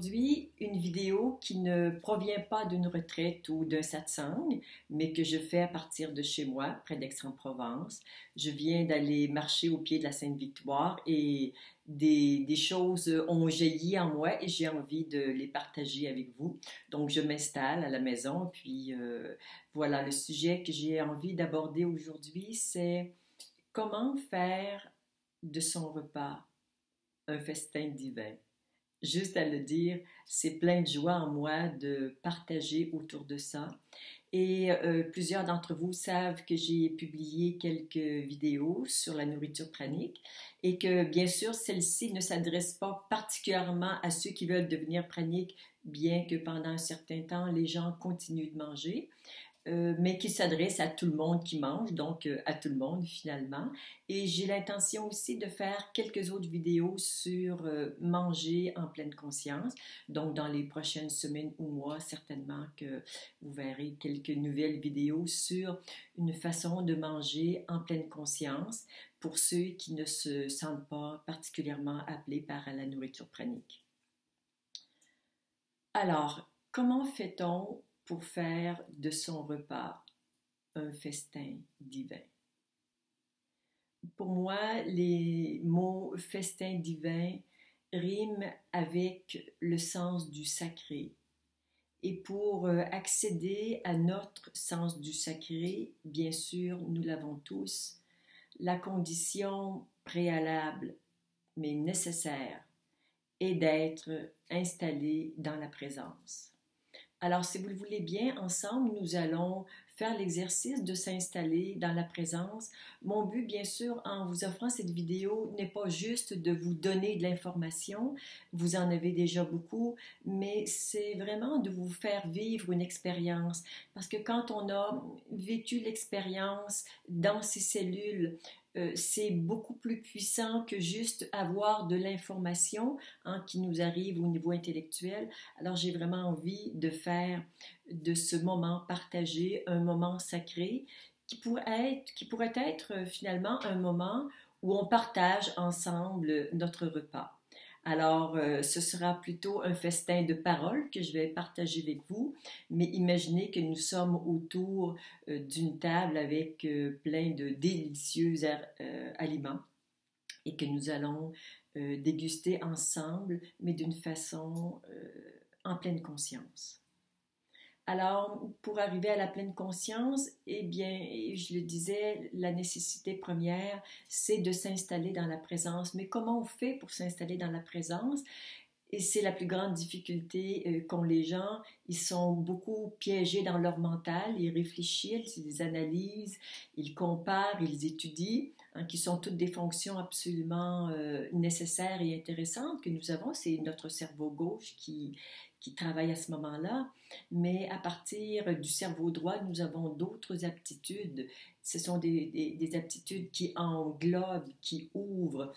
aujourd'hui une vidéo qui ne provient pas d'une retraite ou d'un satsang, mais que je fais à partir de chez moi, près d'Aix-en-Provence. Je viens d'aller marcher au pied de la Sainte-Victoire et des choses ont jailli en moi et j'ai envie de les partager avec vous. Donc, je m'installe à la maison, puis voilà, le sujet que j'ai envie d'aborder aujourd'hui, c'est comment faire de son repas un festin divin. Juste à le dire, c'est plein de joie en moi de partager autour de ça. Et plusieurs d'entre vous savent que j'ai publié quelques vidéos sur la nourriture pranique et que bien sûr, celle-ci ne s'adresse pas particulièrement à ceux qui veulent devenir praniques, bien que pendant un certain temps, les gens continuent de manger. Mais qui s'adresse à tout le monde qui mange, donc à tout le monde finalement. Et j'ai l'intention aussi de faire quelques autres vidéos sur manger en pleine conscience. Donc dans les prochaines semaines ou mois, certainement que vous verrez quelques nouvelles vidéos sur une façon de manger en pleine conscience pour ceux qui ne se sentent pas particulièrement appelés par la nourriture pranique. Alors, comment fait-on pour faire de son repas un festin divin? Pour moi, les mots festin divin riment avec le sens du sacré. Et pour accéder à notre sens du sacré, bien sûr, nous l'avons tous, la condition préalable, mais nécessaire, est d'être installé dans la présence. Alors, si vous le voulez bien, ensemble, nous allons faire l'exercice de s'installer dans la présence. Mon but, bien sûr, en vous offrant cette vidéo, n'est pas juste de vous donner de l'information, vous en avez déjà beaucoup, mais c'est vraiment de vous faire vivre une expérience. Parce que quand on a vécu l'expérience dans ces cellules, c'est beaucoup plus puissant que juste avoir de l'information qui nous arrive au niveau intellectuel. Alors j'ai vraiment envie de faire de ce moment partagé un moment sacré qui pourrait être finalement un moment où on partage ensemble notre repas. Alors, ce sera plutôt un festin de paroles que je vais partager avec vous, mais imaginez que nous sommes autour d'une table avec plein de délicieux aliments et que nous allons déguster ensemble, mais d'une façon en pleine conscience. Alors, pour arriver à la pleine conscience, eh bien, je le disais, la nécessité première, c'est de s'installer dans la présence. Mais comment on fait pour s'installer dans la présence? Et c'est la plus grande difficulté qu'ont les gens. Ils sont beaucoup piégés dans leur mental, ils réfléchissent, ils analysent, ils comparent, ils étudient, qui sont toutes des fonctions absolument nécessaires et intéressantes que nous avons. C'est notre cerveau gauche qui travaille à ce moment-là. Mais à partir du cerveau droit, nous avons d'autres aptitudes. Ce sont des aptitudes qui englobent, qui ouvrent,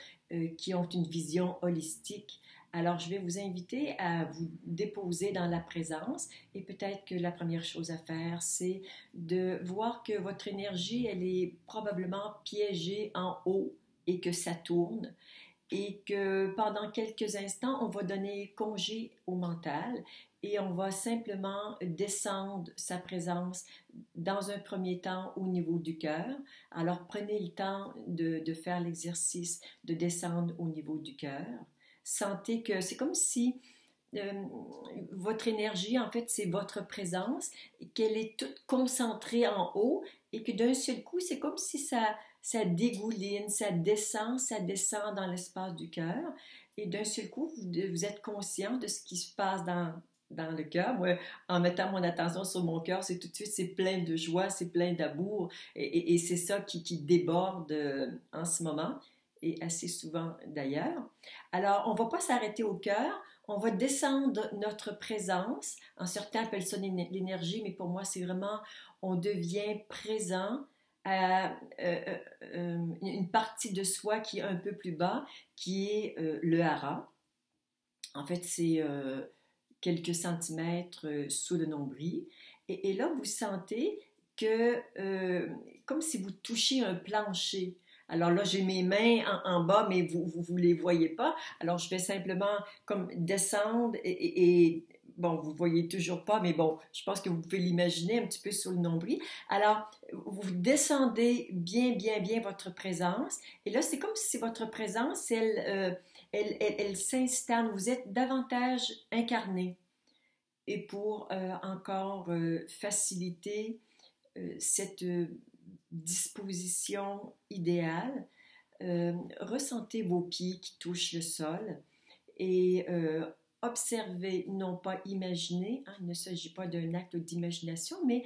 qui ont une vision holistique. Alors, je vais vous inviter à vous déposer dans la présence et peut-être que la première chose à faire, c'est de voir que votre énergie, elle est probablement piégée en haut et que ça tourne et que pendant quelques instants, on va donner congé au mental et on va simplement descendre sa présence dans un premier temps au niveau du cœur. Alors, prenez le temps de faire l'exercice de descendre au niveau du cœur. Sentez que c'est comme si votre énergie, en fait, c'est votre présence, qu'elle est toute concentrée en haut et que d'un seul coup, c'est comme si ça dégouline, ça descend dans l'espace du cœur et d'un seul coup, vous êtes conscient de ce qui se passe dans le cœur. Moi, en mettant mon attention sur mon cœur, c'est tout de suite, c'est plein de joie, c'est plein d'amour et c'est ça qui déborde en ce moment et assez souvent d'ailleurs. Alors, on ne va pas s'arrêter au cœur, on va descendre notre présence. En certains appellent ça l'énergie, mais pour moi, c'est vraiment, on devient présent à une partie de soi qui est un peu plus bas, qui est le hara. En fait, c'est quelques centimètres sous le nombril. Et là, vous sentez que, comme si vous touchiez un plancher. Alors là, j'ai mes mains en bas, mais vous les voyez pas. Alors, je vais simplement comme descendre bon, vous voyez toujours pas, mais bon, je pense que vous pouvez l'imaginer un petit peu sur le nombril. Alors, vous descendez bien votre présence. Et là, c'est comme si votre présence, elle s'installe. Vous êtes davantage incarné. Et pour encore faciliter cette disposition idéale, ressentez vos pieds qui touchent le sol et observez, non pas imaginer, hein, il ne s'agit pas d'un acte d'imagination, mais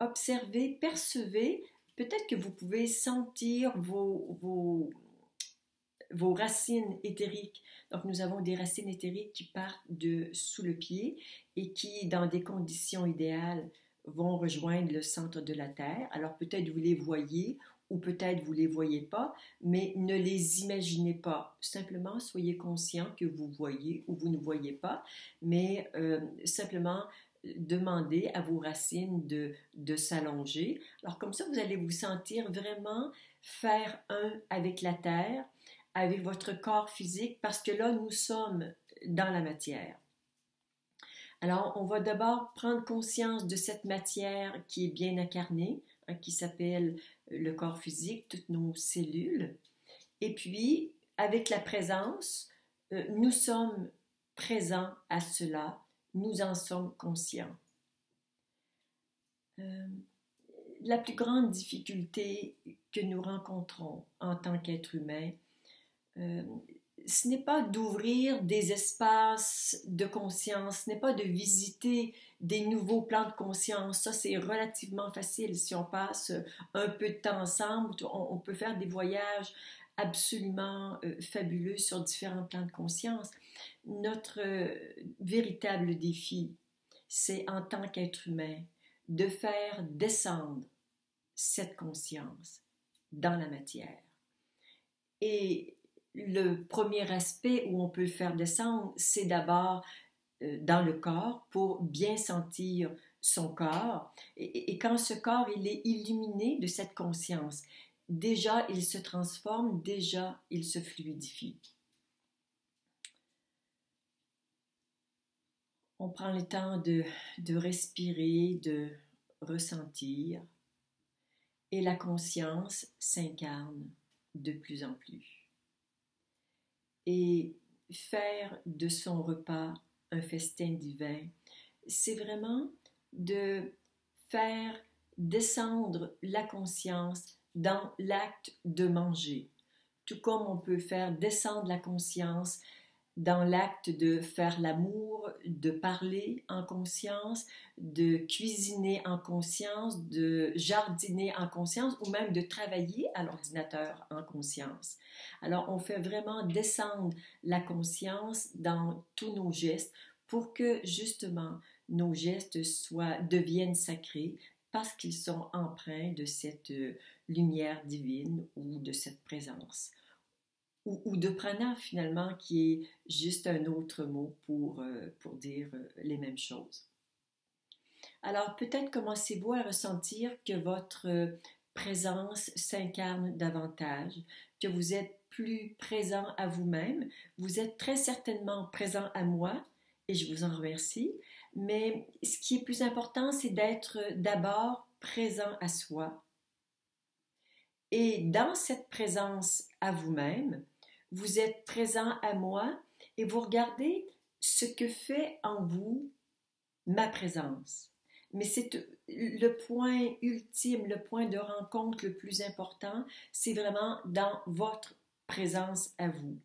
observez, percevez, peut-être que vous pouvez sentir vos racines éthériques. Donc, nous avons des racines éthériques qui partent de sous le pied et qui, dans des conditions idéales, vont rejoindre le centre de la Terre. Alors, peut-être vous les voyez ou peut-être vous ne les voyez pas, mais ne les imaginez pas. Simplement, soyez conscient que vous voyez ou vous ne voyez pas, mais simplement demandez à vos racines de s'allonger. Alors, comme ça, vous allez vous sentir vraiment faire un avec la Terre, avec votre corps physique, parce que là, nous sommes dans la matière. Alors, on va d'abord prendre conscience de cette matière qui est bien incarnée, hein, qui s'appelle le corps physique, toutes nos cellules. Et puis, avec la présence, nous sommes présents à cela, nous en sommes conscients. La plus grande difficulté que nous rencontrons en tant qu'être humain, ce n'est pas d'ouvrir des espaces de conscience, ce n'est pas de visiter des nouveaux plans de conscience. Ça, c'est relativement facile. Si on passe un peu de temps ensemble, on peut faire des voyages absolument fabuleux sur différents plans de conscience. Notre véritable défi, c'est en tant qu'être humain de faire descendre cette conscience dans la matière. Et le premier aspect où on peut le faire descendre, c'est d'abord dans le corps pour bien sentir son corps. Et quand ce corps il est illuminé de cette conscience, déjà il se transforme, déjà il se fluidifie. On prend le temps de respirer, de ressentir, et la conscience s'incarne de plus en plus. Et faire de son repas un festin divin, c'est vraiment de faire descendre la conscience dans l'acte de manger, tout comme on peut faire descendre la conscience dans l'acte de faire l'amour, de parler en conscience, de cuisiner en conscience, de jardiner en conscience ou même de travailler à l'ordinateur en conscience. Alors, on fait vraiment descendre la conscience dans tous nos gestes pour que justement nos gestes deviennent sacrés parce qu'ils sont empreints de cette lumière divine ou de cette présence. Ou de prana finalement, qui est juste un autre mot pour dire les mêmes choses. Alors peut-être commencez-vous à ressentir que votre présence s'incarne davantage, que vous êtes plus présent à vous-même, vous êtes très certainement présent à moi, et je vous en remercie, mais ce qui est plus important, c'est d'être d'abord présent à soi. Et dans cette présence à vous-même, vous êtes présent à moi et vous regardez ce que fait en vous ma présence. Mais c'est le point ultime, le point de rencontre le plus important, c'est vraiment dans votre présence à vous.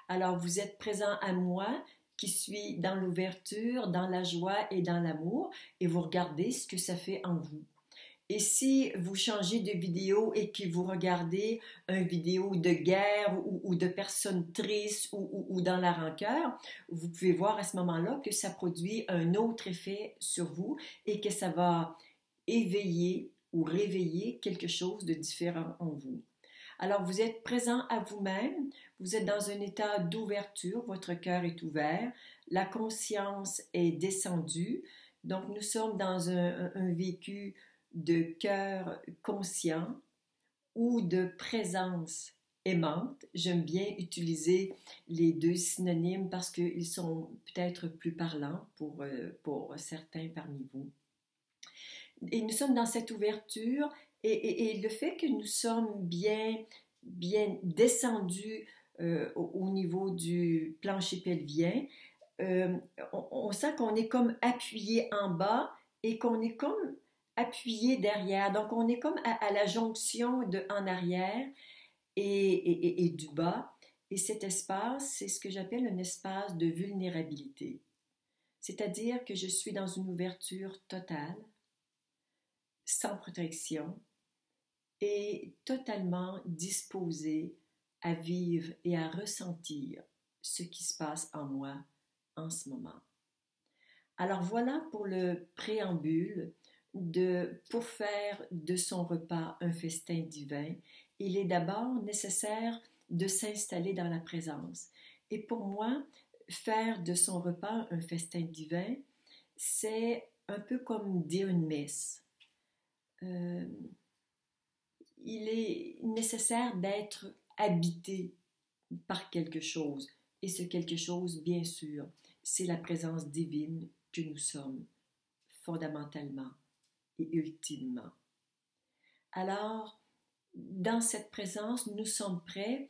Alors, vous êtes présent à moi qui suis dans l'ouverture, dans la joie et dans l'amour et vous regardez ce que ça fait en vous. Et si vous changez de vidéo et que vous regardez une vidéo de guerre ou de personnes tristes ou dans la rancœur, vous pouvez voir à ce moment-là que ça produit un autre effet sur vous et que ça va éveiller ou réveiller quelque chose de différent en vous. Alors, vous êtes présent à vous-même, vous êtes dans un état d'ouverture, votre cœur est ouvert, la conscience est descendue, donc nous sommes dans un vécu de cœur conscient ou de présence aimante. J'aime bien utiliser les deux synonymes parce qu'ils sont peut-être plus parlants pour certains parmi vous. Et nous sommes dans cette ouverture et le fait que nous sommes bien descendus au niveau du plancher pelvien, on sent qu'on est comme appuyé en bas et qu'on est comme appuyé derrière. Donc, on est comme à la jonction de en arrière et du bas. Et cet espace, c'est ce que j'appelle un espace de vulnérabilité. C'est-à-dire que je suis dans une ouverture totale, sans protection et totalement disposée à vivre et à ressentir ce qui se passe en moi en ce moment. Alors voilà pour le préambule pour faire de son repas un festin divin. Il est d'abord nécessaire de s'installer dans la présence. Et pour moi, faire de son repas un festin divin, c'est un peu comme dire une messe. Il est nécessaire d'être habité par quelque chose. Et ce quelque chose, bien sûr, c'est la présence divine que nous sommes, fondamentalement et ultimement. Alors, dans cette présence, nous sommes prêts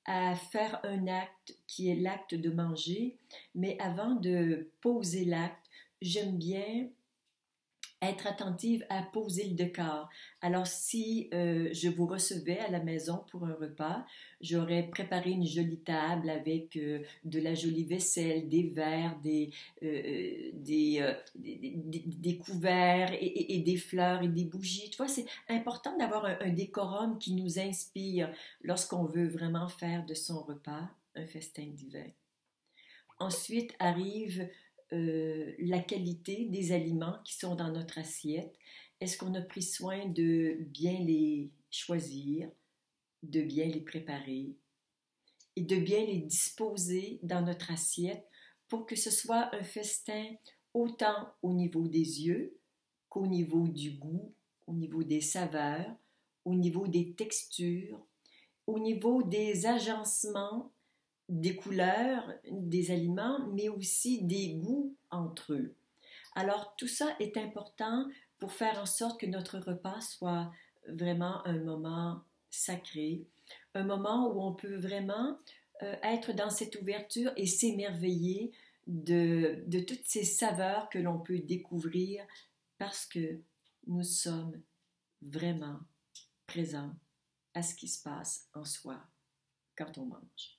à faire un acte qui est l'acte de manger, mais avant de poser l'acte, j'aime bien être attentive à poser le décor. Alors, si je vous recevais à la maison pour un repas, j'aurais préparé une jolie table avec de la jolie vaisselle, des verres, des couverts et des fleurs et des bougies. Tu vois, c'est important d'avoir un décorum qui nous inspire lorsqu'on veut vraiment faire de son repas un festin divin. Ensuite arrive la qualité des aliments qui sont dans notre assiette. Est-ce qu'on a pris soin de bien les choisir, de bien les préparer et de bien les disposer dans notre assiette pour que ce soit un festin autant au niveau des yeux qu'au niveau du goût, au niveau des saveurs, au niveau des textures, au niveau des agencements des couleurs des aliments, mais aussi des goûts entre eux. Alors, tout ça est important pour faire en sorte que notre repas soit vraiment un moment sacré, un moment où on peut vraiment être dans cette ouverture et s'émerveiller de toutes ces saveurs que l'on peut découvrir parce que nous sommes vraiment présents à ce qui se passe en soi quand on mange.